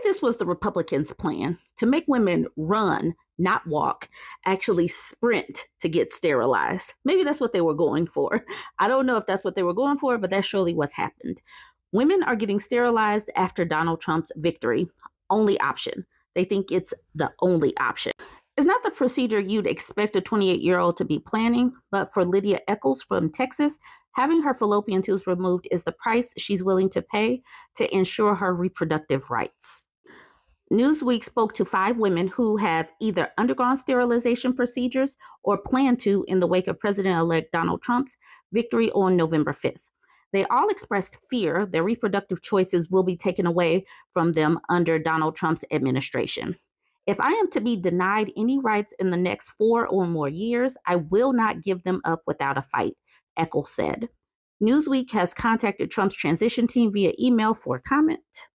this was the Republicans' plan to make women run, not walk, actually sprint to get sterilized. Maybe that's what they were going for. I don't know if that's what they were going for, but that's surely what's happened. Women are getting sterilized after Donald Trump's victory. Only option. They think it's the only option. It's not the procedure you'd expect a 28-year-old to be planning, but for Lydia Eccles from Texas, having her fallopian tubes removed is the price she's willing to pay to ensure her reproductive rights. Newsweek spoke to 5 women who have either undergone sterilization procedures or plan to in the wake of President-elect Donald Trump's victory on November 5th. They all expressed fear their reproductive choices will be taken away from them under Donald Trump's administration. If I am to be denied any rights in the next 4 or more years, I will not give them up without a fight, Eccles said. Newsweek has contacted Trump's transition team via email for comment.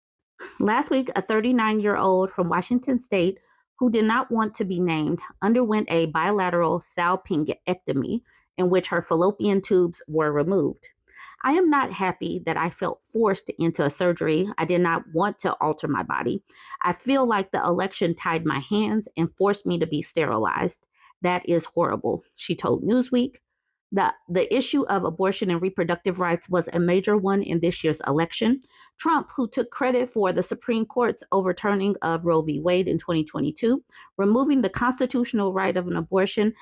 Last week, a 39-year-old from Washington State who did not want to be named underwent a bilateral salpingectomy in which her fallopian tubes were removed. I am not happy that I felt forced into a surgery. I did not want to alter my body. I feel like the election tied my hands and forced me to be sterilized. That is horrible, she told Newsweek. The issue of abortion and reproductive rights was a major one in this year's election. Trump, who took credit for the Supreme Court's overturning of Roe v. Wade in 2022, removing the constitutional right of an abortion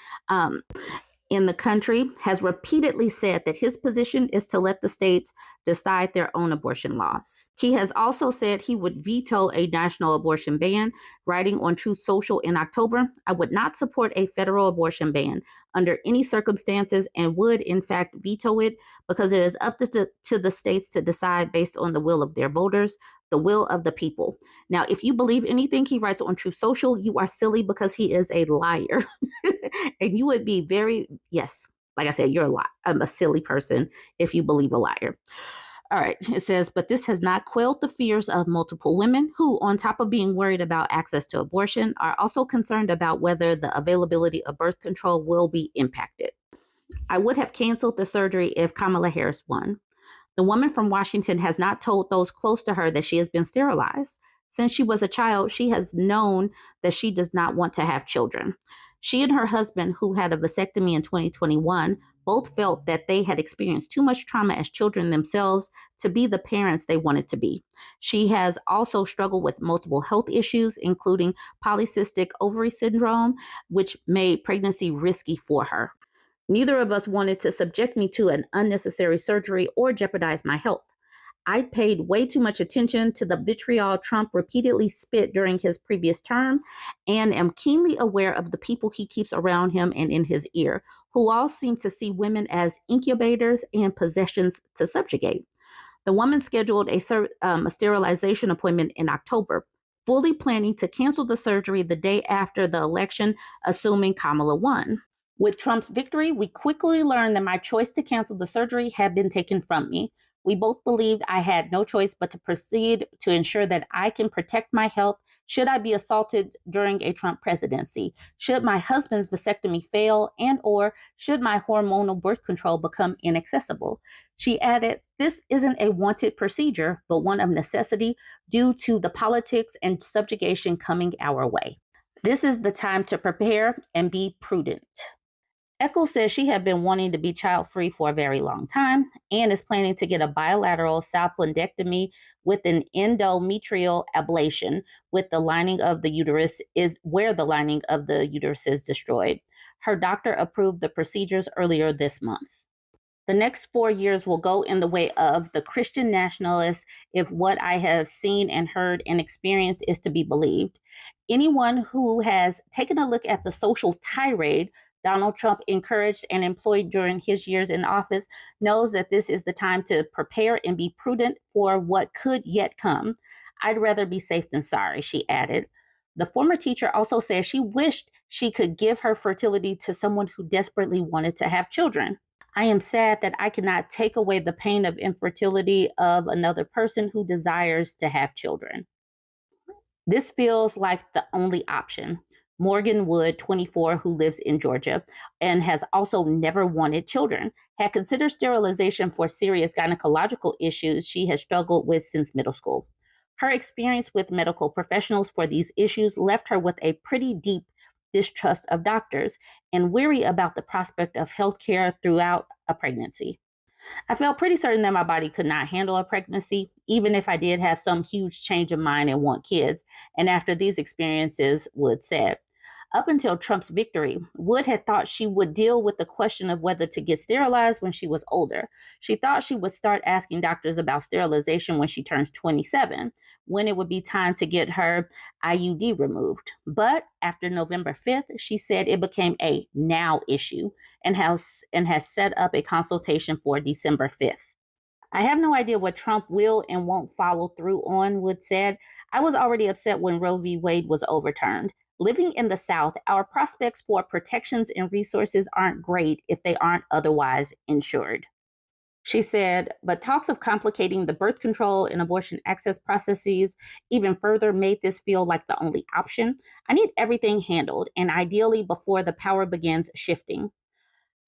in the country, has repeatedly said that his position is to let the states decide their own abortion laws. He has also said he would veto a national abortion ban, writing on Truth Social in October, "I would not support a federal abortion ban under any circumstances and would, in fact, veto it because it is up to the states to decide based on the will of their voters, the will of the people." Now, if you believe anything he writes on Truth Social, you are silly because he is a liar. And you would be yes, like I said, you're a silly person if you believe a liar. All right, it says, but this has not quelled the fears of multiple women who, on top of being worried about access to abortion, are also concerned about whether the availability of birth control will be impacted. I would have canceled the surgery if Kamala Harris won. The woman from Washington has not told those close to her that she has been sterilized. Since she was a child, she has known that she does not want to have children. She and her husband, who had a vasectomy in 2021, both felt that they had experienced too much trauma as children themselves to be the parents they wanted to be. She has also struggled with multiple health issues, including polycystic ovary syndrome, which made pregnancy risky for her. Neither of us wanted to subject me to an unnecessary surgery or jeopardize my health. I paid way too much attention to the vitriol Trump repeatedly spit during his previous term and am keenly aware of the people he keeps around him and in his ear, who all seem to see women as incubators and possessions to subjugate. The woman scheduled a sterilization appointment in October, fully planning to cancel the surgery the day after the election, assuming Kamala won. With Trump's victory, we quickly learned that my choice to cancel the surgery had been taken from me. We both believed I had no choice but to proceed to ensure that I can protect my health should I be assaulted during a Trump presidency, should my husband's vasectomy fail, and or should my hormonal birth control become inaccessible. She added, "This isn't a wanted procedure, but one of necessity due to the politics and subjugation coming our way. This is the time to prepare and be prudent." Eccles says she had been wanting to be child-free for a very long time and is planning to get a bilateral salpingectomy with an endometrial ablation with the lining of the uterus is where the lining of the uterus is destroyed. Her doctor approved the procedures earlier this month. The next 4 years will go in the way of the Christian nationalists if what I have seen and heard and experienced is to be believed. Anyone who has taken a look at the social tirade Donald Trump encouraged and employed during his years in office knows that this is the time to prepare and be prudent for what could yet come. I'd rather be safe than sorry, she added. The former teacher also said she wished she could give her fertility to someone who desperately wanted to have children. I am sad that I cannot take away the pain of infertility of another person who desires to have children. This feels like the only option. Morgan Wood, 24, who lives in Georgia and has also never wanted children, had considered sterilization for serious gynecological issues she has struggled with since middle school. Her experience with medical professionals for these issues left her with a pretty deep distrust of doctors and weary about the prospect of healthcare throughout a pregnancy. I felt pretty certain that my body could not handle a pregnancy, even if I did have some huge change of mind and want kids. And after these experiences, Wood said. Up until Trump's victory, Wood had thought she would deal with the question of whether to get sterilized when she was older. She thought she would start asking doctors about sterilization when she turns 27, when it would be time to get her IUD removed. But after November 5th, she said it became a now issue and has set up a consultation for December 5th. I have no idea what Trump will and won't follow through on, Wood said. I was already upset when Roe v. Wade was overturned. Living in the South, our prospects for protections and resources aren't great if they aren't otherwise insured. She said, but talks of complicating the birth control and abortion access processes even further made this feel like the only option. I need everything handled, and ideally before the power begins shifting.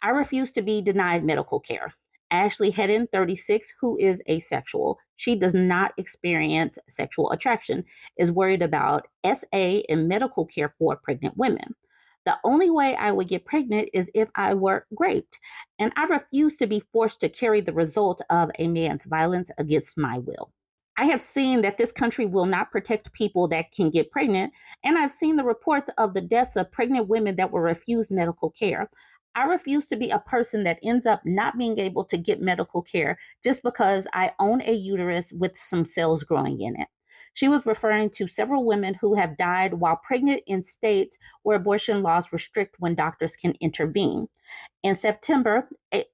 I refuse to be denied medical care. Ashley Hedden, 36, who is asexual, she does not experience sexual attraction, is worried about SA and medical care for pregnant women. The only way I would get pregnant is if I were raped, and I refuse to be forced to carry the result of a man's violence against my will. I have seen that this country will not protect people that can get pregnant, and I've seen the reports of the deaths of pregnant women that were refused medical care. I refuse to be a person that ends up not being able to get medical care just because I own a uterus with some cells growing in it. She was referring to several women who have died while pregnant in states where abortion laws restrict when doctors can intervene. In September,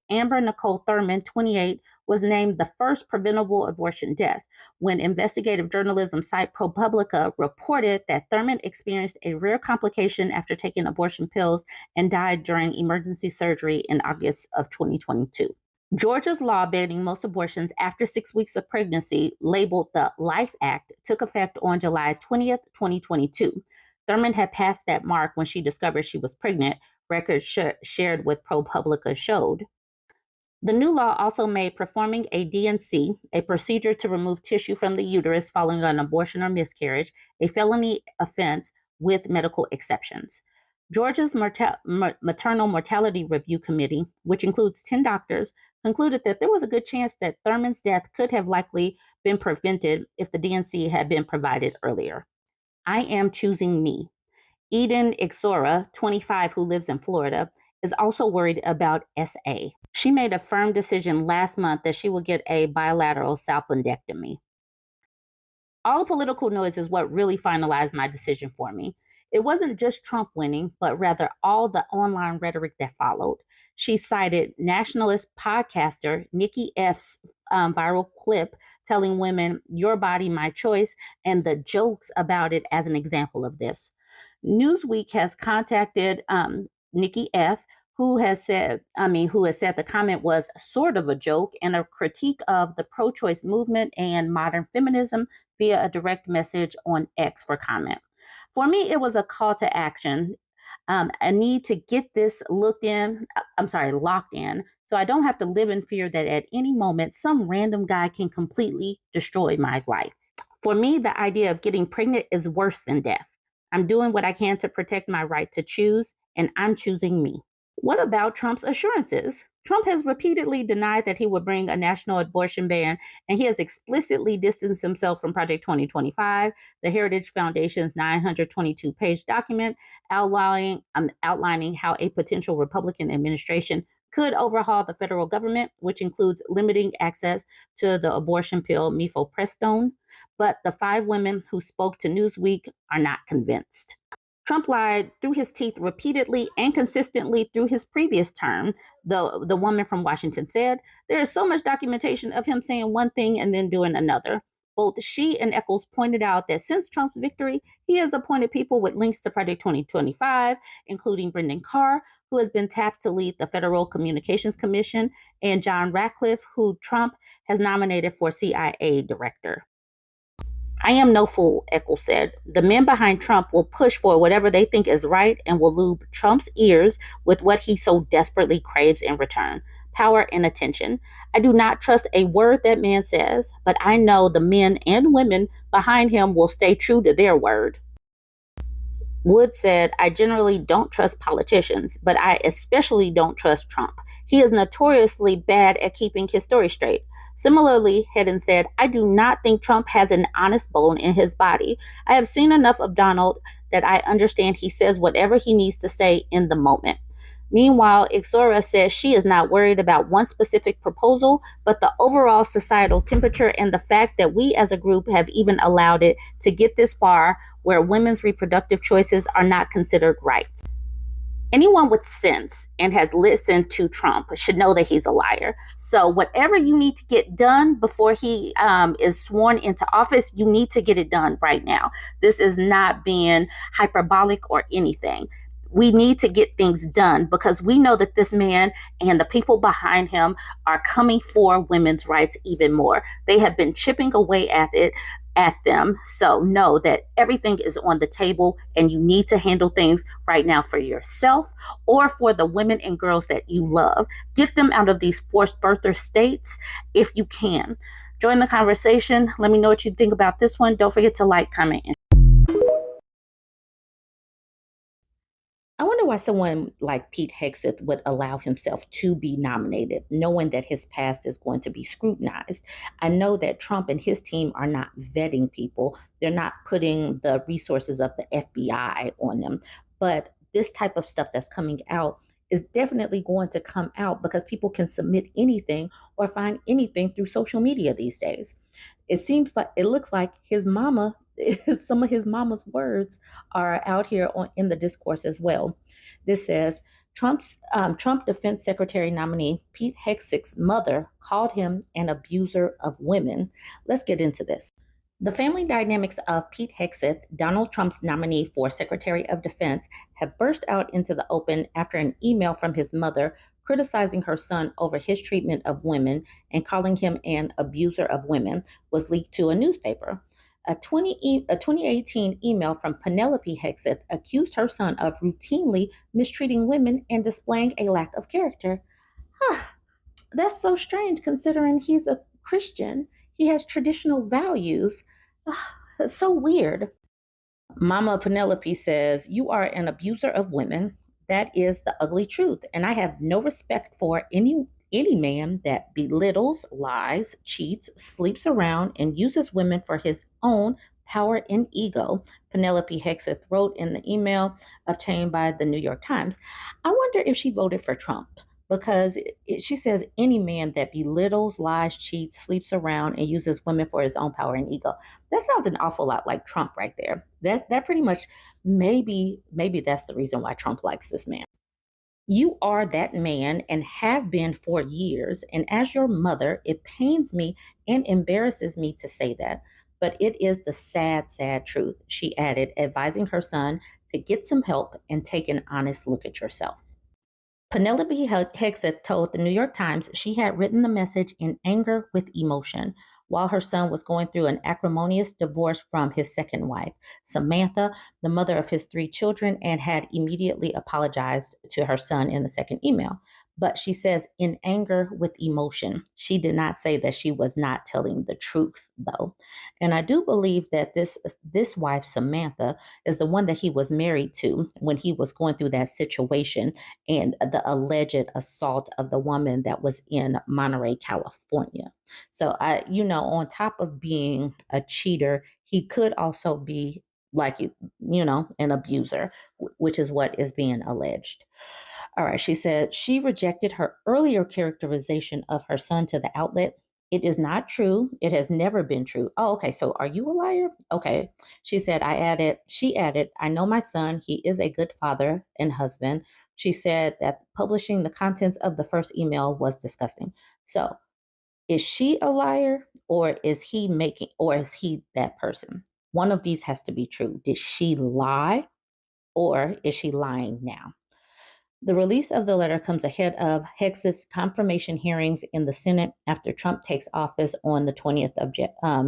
Amber Nicole Thurman, 28, was named the first preventable abortion death when investigative journalism site ProPublica reported that Thurman experienced a rare complication after taking abortion pills and died during emergency surgery in August of 2022. Georgia's law banning most abortions after 6 weeks of pregnancy, labeled the Life Act, took effect on July 20th, 2022. Thurman had passed that mark when she discovered she was pregnant, records shared with ProPublica showed. The new law also made performing a D&C, a procedure to remove tissue from the uterus following an abortion or miscarriage, a felony offense with medical exceptions. Georgia's Maternal Mortality Review Committee, which includes 10 doctors, concluded that there was a good chance that Thurman's death could have likely been prevented if the D&C had been provided earlier. I am choosing me. Eden Ixora, 25, who lives in Florida, is also worried about SA. She made a firm decision last month that she will get a bilateral salpingectomy. All the political noise is what really finalized my decision for me. It wasn't just Trump winning, but rather all the online rhetoric that followed. She cited nationalist podcaster Nikki F's viral clip telling women, "Your body, my choice," and the jokes about it as an example of this. Newsweek has contacted Nikki F, who has said the comment was sort of a joke and a critique of the pro-choice movement and modern feminism via a direct message on X for comment. For me, it was a call to action. A need to get this locked in, so I don't have to live in fear that at any moment some random guy can completely destroy my life. For me, the idea of getting pregnant is worse than death. I'm doing what I can to protect my right to choose, and I'm choosing me. What about Trump's assurances? Trump has repeatedly denied that he would bring a national abortion ban, and he has explicitly distanced himself from Project 2025, the Heritage Foundation's 922-page document outlining how a potential Republican administration could overhaul the federal government, which includes limiting access to the abortion pill mifepristone. But the 5 women who spoke to Newsweek are not convinced. Trump lied through his teeth repeatedly and consistently through his previous term, the woman from Washington said. There is so much documentation of him saying one thing and then doing another. Both she and Eccles pointed out that since Trump's victory, he has appointed people with links to Project 2025, including Brendan Carr, who has been tapped to lead the Federal Communications Commission, and John Ratcliffe, who Trump has nominated for CIA director. I am no fool, Eccles said. The men behind Trump will push for whatever they think is right and will lube Trump's ears with what he so desperately craves in return. power, and attention. I do not trust a word that man says, but I know the men and women behind him will stay true to their word. Wood said, I generally don't trust politicians, but I especially don't trust Trump. He is notoriously bad at keeping his story straight. Similarly, Hedden said, I do not think Trump has an honest bone in his body. I have seen enough of Donald that I understand he says whatever he needs to say in the moment. Meanwhile, Ixora says she is not worried about one specific proposal, but the overall societal temperature and the fact that we as a group have even allowed it to get this far where women's reproductive choices are not considered rights. Anyone with sense and has listened to Trump should know that he's a liar. So, whatever you need to get done before he is sworn into office, you need to get it done right now. This is not being hyperbolic or anything. We need to get things done because we know that this man and the people behind him are coming for women's rights even more. They have been chipping away at them. So know that everything is on the table and you need to handle things right now for yourself or for the women and girls that you love. Get them out of these forced birther states if you can. Join the conversation. Let me know what you think about this one. Don't forget to like, comment, and I wonder why someone like Pete Hegseth would allow himself to be nominated, knowing that his past is going to be scrutinized. I know that Trump and his team are not vetting people, they're not putting the resources of the FBI on them. But this type of stuff that's coming out is definitely going to come out because people can submit anything or find anything through social media these days. It looks like his mama, some of his mama's words are out here in the discourse as well. This says Trump Defense Secretary nominee Pete Hegseth's mother called him an abuser of women. Let's get into this. The family dynamics of Pete Hegseth, Donald Trump's nominee for Secretary of Defense, have burst out into the open after an email from his mother criticizing her son over his treatment of women and calling him an abuser of women was leaked to a newspaper. A 2018 email from Penelope Hegseth accused her son of routinely mistreating women and displaying a lack of character. Huh, that's so strange considering he's a Christian. He has traditional values. That's so weird. Mama Penelope says, you are an abuser of women. That is the ugly truth. And I have no respect for any man that belittles, lies, cheats, sleeps around, and uses women for his own power and ego, Penelope Hegseth wrote in the email obtained by the New York Times. I wonder if she voted for Trump because she says any man that belittles, lies, cheats, sleeps around, and uses women for his own power and ego. That sounds an awful lot like Trump right there. That pretty much maybe that's the reason why Trump likes this man. You are that man and have been for years. And as your mother, it pains me and embarrasses me to say that. But it is the sad, sad truth, she added, advising her son to get some help and take an honest look at yourself. Penelope Hegseth told the New York Times she had written the message in anger with emotion while her son was going through an acrimonious divorce from his second wife, Samantha, the mother of his three children, and had immediately apologized to her son in the second email. But she says in anger with emotion. She did not say that she was not telling the truth, though. And I do believe that this wife, Samantha, is the one that he was married to when he was going through that situation and the alleged assault of the woman that was in Monterey, California. So on top of being a cheater, he could also be like an abuser, which is what is being alleged. All right, she said she rejected her earlier characterization of her son to the outlet. It is not true. It has never been true. Oh, okay. So are you a liar? Okay. She added, I know my son. He is a good father and husband. She said that publishing the contents of the first email was disgusting. So is she a liar or is he that person? One of these has to be true. Did she lie or is she lying now? The release of the letter comes ahead of Hegseth's confirmation hearings in the Senate after Trump takes office on the 20th of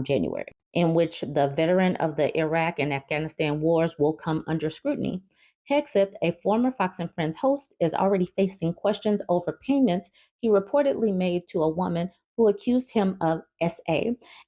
January, in which the veteran of the Iraq and Afghanistan wars will come under scrutiny. Hegseth, a former Fox and Friends host, is already facing questions over payments he reportedly made to a woman who accused him of SA,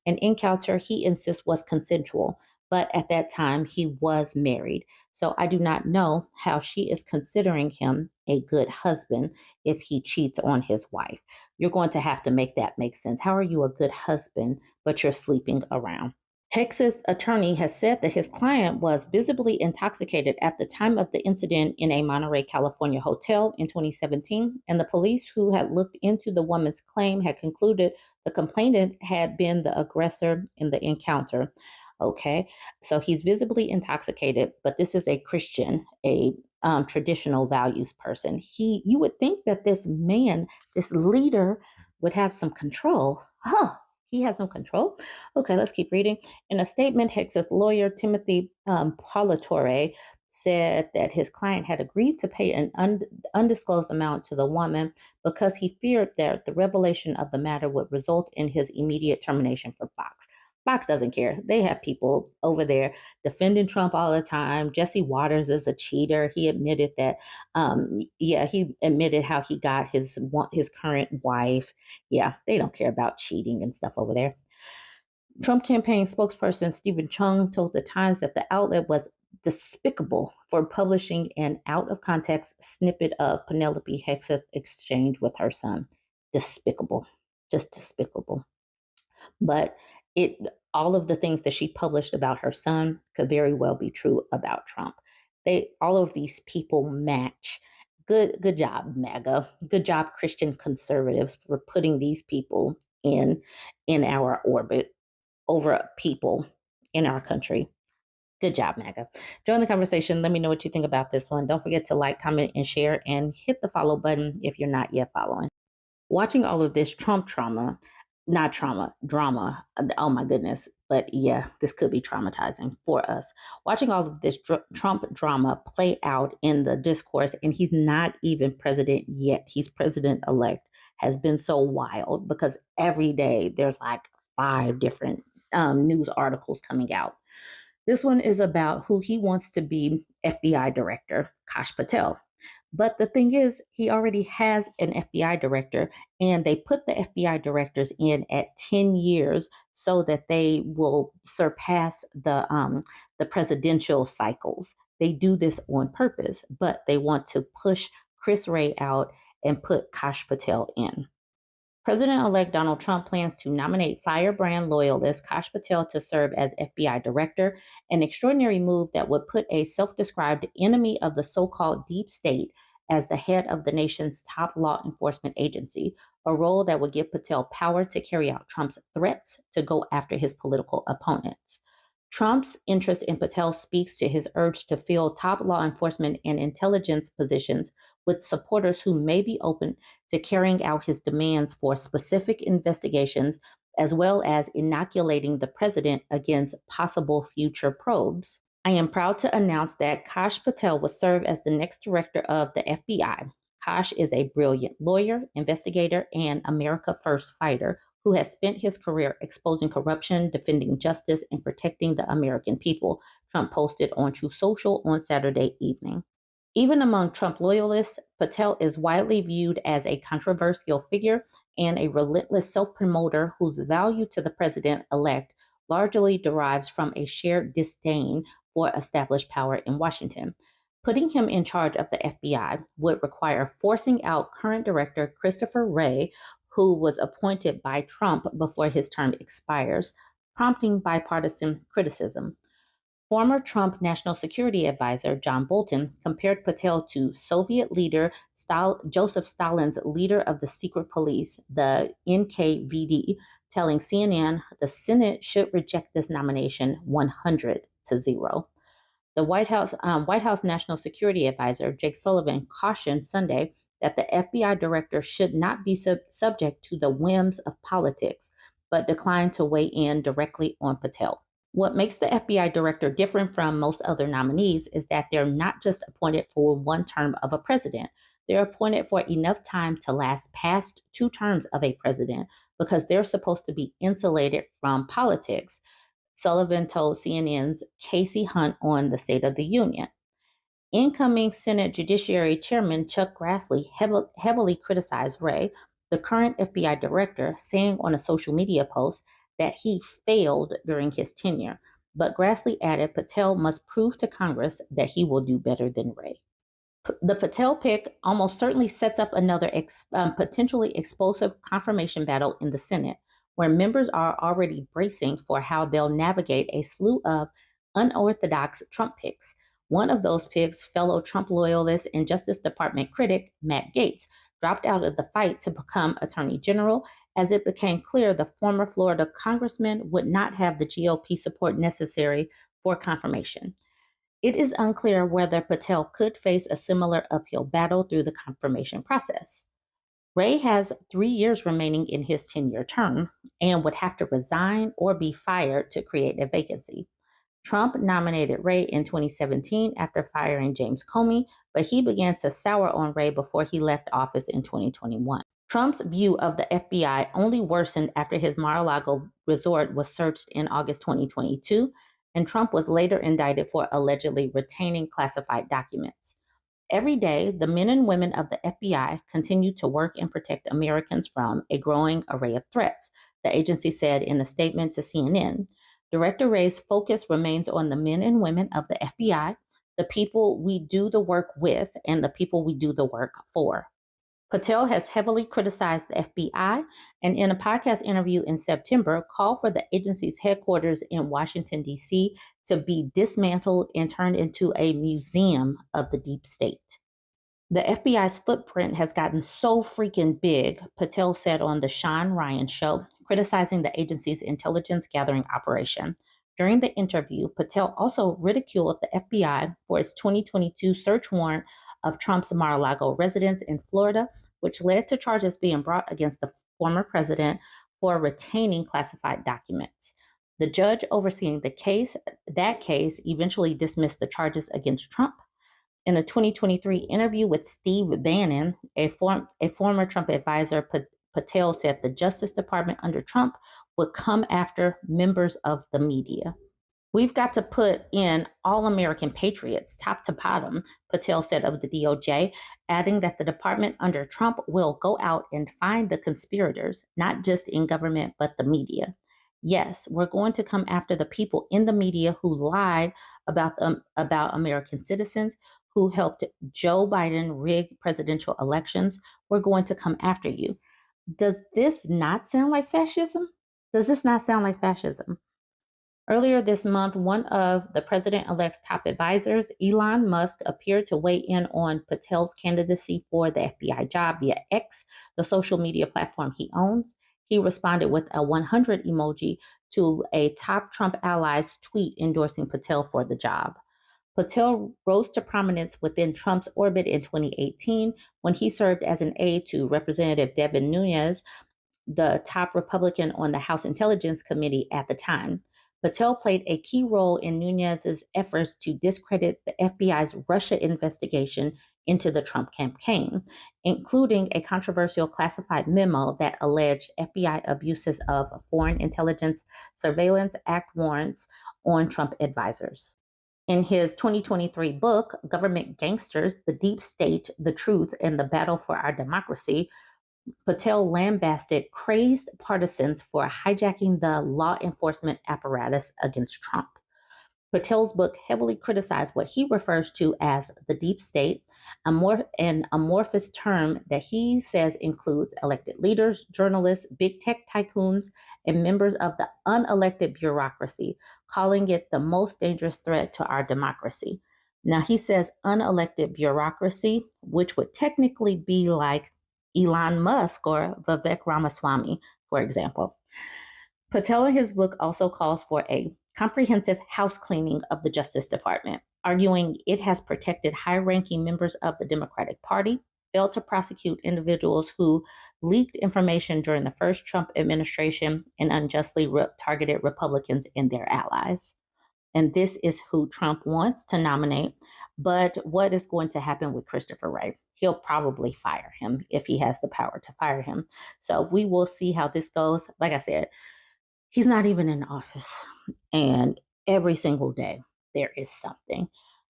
an encounter he insists was consensual. But at that time, he was married. So I do not know how she is considering him a good husband if he cheats on his wife. You're going to have to make that make sense. How are you a good husband, but you're sleeping around? Hegseth's attorney has said that his client was visibly intoxicated at the time of the incident in a Monterey, California hotel in 2017, and the police who had looked into the woman's claim had concluded the complainant had been the aggressor in the encounter. Okay, so he's visibly intoxicated, but this is a Christian, a traditional values person. You would think that this man, this leader, would have some control. Huh? He has no control. Okay, let's keep reading. In a statement, Hegseth's lawyer, Timothy Paulatore, said that his client had agreed to pay an undisclosed amount to the woman because he feared that the revelation of the matter would result in his immediate termination from Fox. Fox doesn't care. They have people over there defending Trump all the time. Jesse Waters is a cheater. He admitted that, he admitted how he got his current wife. Yeah, they don't care about cheating and stuff over there. Trump campaign spokesperson Stephen Chung told The Times that the outlet was despicable for publishing an out of context snippet of Penelope Hegseth's exchange with her son. Despicable. Just despicable. But it all of the things that she published about her son could very well be true about Trump. All of these people match. Good job, MAGA. Good job, Christian conservatives, for putting these people in our orbit over people in our country. Good job, MAGA. Join the conversation. Let me know what you think about this one. Don't forget to like, comment, and share, and hit the follow button if you're not yet following. Watching all of this drama. Oh my goodness. But yeah, this could be traumatizing for us. Watching all of this Trump drama play out in the discourse, and he's not even president yet. He's president elect, has been so wild because every day there's like 5 different news articles coming out. This one is about who he wants to be FBI director, Kash Patel. But the thing is, he already has an FBI director, and they put the FBI directors in at 10 years so that they will surpass the presidential cycles. They do this on purpose, but they want to push Chris Wray out and put Kash Patel in. President-elect Donald Trump plans to nominate firebrand loyalist Kash Patel to serve as FBI director, an extraordinary move that would put a self-described enemy of the so-called deep state as the head of the nation's top law enforcement agency, a role that would give Patel power to carry out Trump's threats to go after his political opponents. Trump's interest in Patel speaks to his urge to fill top law enforcement and intelligence positions with supporters who may be open to carrying out his demands for specific investigations, as well as inoculating the president against possible future probes. I am proud to announce that Kash Patel will serve as the next director of the FBI. Kash is a brilliant lawyer, investigator, and America First fighter who has spent his career exposing corruption, defending justice, and protecting the American people, Trump posted on Truth Social on Saturday evening. Even among Trump loyalists, Patel is widely viewed as a controversial figure and a relentless self-promoter whose value to the president-elect largely derives from a shared disdain for established power in Washington. Putting him in charge of the FBI would require forcing out current director Christopher Wray, who was appointed by Trump before his term expires, prompting bipartisan criticism. Former Trump National Security Advisor John Bolton compared Patel to Soviet leader Joseph Stalin's leader of the secret police, the NKVD, telling CNN the Senate should reject this nomination 100-0. The White House National Security Advisor Jake Sullivan cautioned Sunday that the FBI director should not be subject to the whims of politics, but declined to weigh in directly on Patel. What makes the FBI director different from most other nominees is that they're not just appointed for one term of a president. They're appointed for enough time to last past 2 terms of a president because they're supposed to be insulated from politics, Sullivan told CNN's Casey Hunt on the State of the Union. Incoming Senate Judiciary Chairman Chuck Grassley heavily criticized Wray, the current FBI director, saying on a social media post that he failed during his tenure. But Grassley added Patel must prove to Congress that he will do better than Wray. The Patel pick almost certainly sets up another potentially explosive confirmation battle in the Senate, where members are already bracing for how they'll navigate a slew of unorthodox Trump picks. One of those picks, fellow Trump loyalist and Justice Department critic Matt Gaetz, dropped out of the fight to become Attorney General as it became clear the former Florida congressman would not have the GOP support necessary for confirmation. It is unclear whether Patel could face a similar uphill battle through the confirmation process. Wray has 3 years remaining in his 10-year term and would have to resign or be fired to create a vacancy. Trump nominated Wray in 2017 after firing James Comey, but he began to sour on Wray before he left office in 2021. Trump's view of the FBI only worsened after his Mar-a-Lago resort was searched in August 2022, and Trump was later indicted for allegedly retaining classified documents. Every day, the men and women of the FBI continue to work and protect Americans from a growing array of threats, the agency said in a statement to CNN. Director Wray's focus remains on the men and women of the FBI, the people we do the work with, and the people we do the work for. Patel has heavily criticized the FBI and in a podcast interview in September called for the agency's headquarters in Washington, D.C. to be dismantled and turned into a museum of the deep state. The FBI's footprint has gotten so freaking big, Patel said on the Sean Ryan show, criticizing the agency's intelligence gathering operation. During the interview, Patel also ridiculed the FBI for its 2022 search warrant of Trump's Mar-a-Lago residence in Florida, which led to charges being brought against the former president for retaining classified documents. The judge overseeing that case, eventually dismissed the charges against Trump. In a 2023 interview with Steve Bannon, a former Trump advisor, Patel said the Justice Department under Trump would come after members of the media. We've got to put in all American patriots, top to bottom, Patel said of the DOJ, adding that the department under Trump will go out and find the conspirators, not just in government, but the media. Yes, we're going to come after the people in the media who lied about American citizens, who helped Joe Biden rig presidential elections. We're going to come after you. Does this not sound like fascism? Does this not sound like fascism? Earlier this month, one of the president-elect's top advisors, Elon Musk, appeared to weigh in on Patel's candidacy for the FBI job via X, the social media platform he owns. He responded with a 100 emoji to a top Trump ally's tweet endorsing Patel for the job. Patel rose to prominence within Trump's orbit in 2018 when he served as an aide to Representative Devin Nunes, the top Republican on the House Intelligence Committee at the time. Patel played a key role in Nunes's efforts to discredit the FBI's Russia investigation into the Trump campaign, including a controversial classified memo that alleged FBI abuses of Foreign Intelligence Surveillance Act warrants on Trump advisors. In his 2023 book, Government Gangsters, The Deep State, The Truth, and the Battle for Our Democracy, Patel lambasted crazed partisans for hijacking the law enforcement apparatus against Trump. Patel's book heavily criticized what he refers to as the deep state, an amorphous term that he says includes elected leaders, journalists, big tech tycoons, and members of the unelected bureaucracy, calling it the most dangerous threat to our democracy. Now, he says unelected bureaucracy, which would technically be like Elon Musk or Vivek Ramaswamy, for example. Patel in his book also calls for a comprehensive house cleaning of the Justice Department, arguing it has protected high-ranking members of the Democratic Party, failed to prosecute individuals who leaked information during the first Trump administration, and unjustly targeted Republicans and their allies. And this is who Trump wants to nominate. But what is going to happen with Christopher Wray? He'll probably fire him if he has the power to fire him. So we will see how this goes. Like I said, he's not even in office. And every single day, there is something.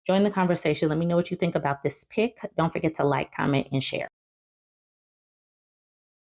Join the conversation. Let me know what you think about this pick. Don't forget to like, comment, and share.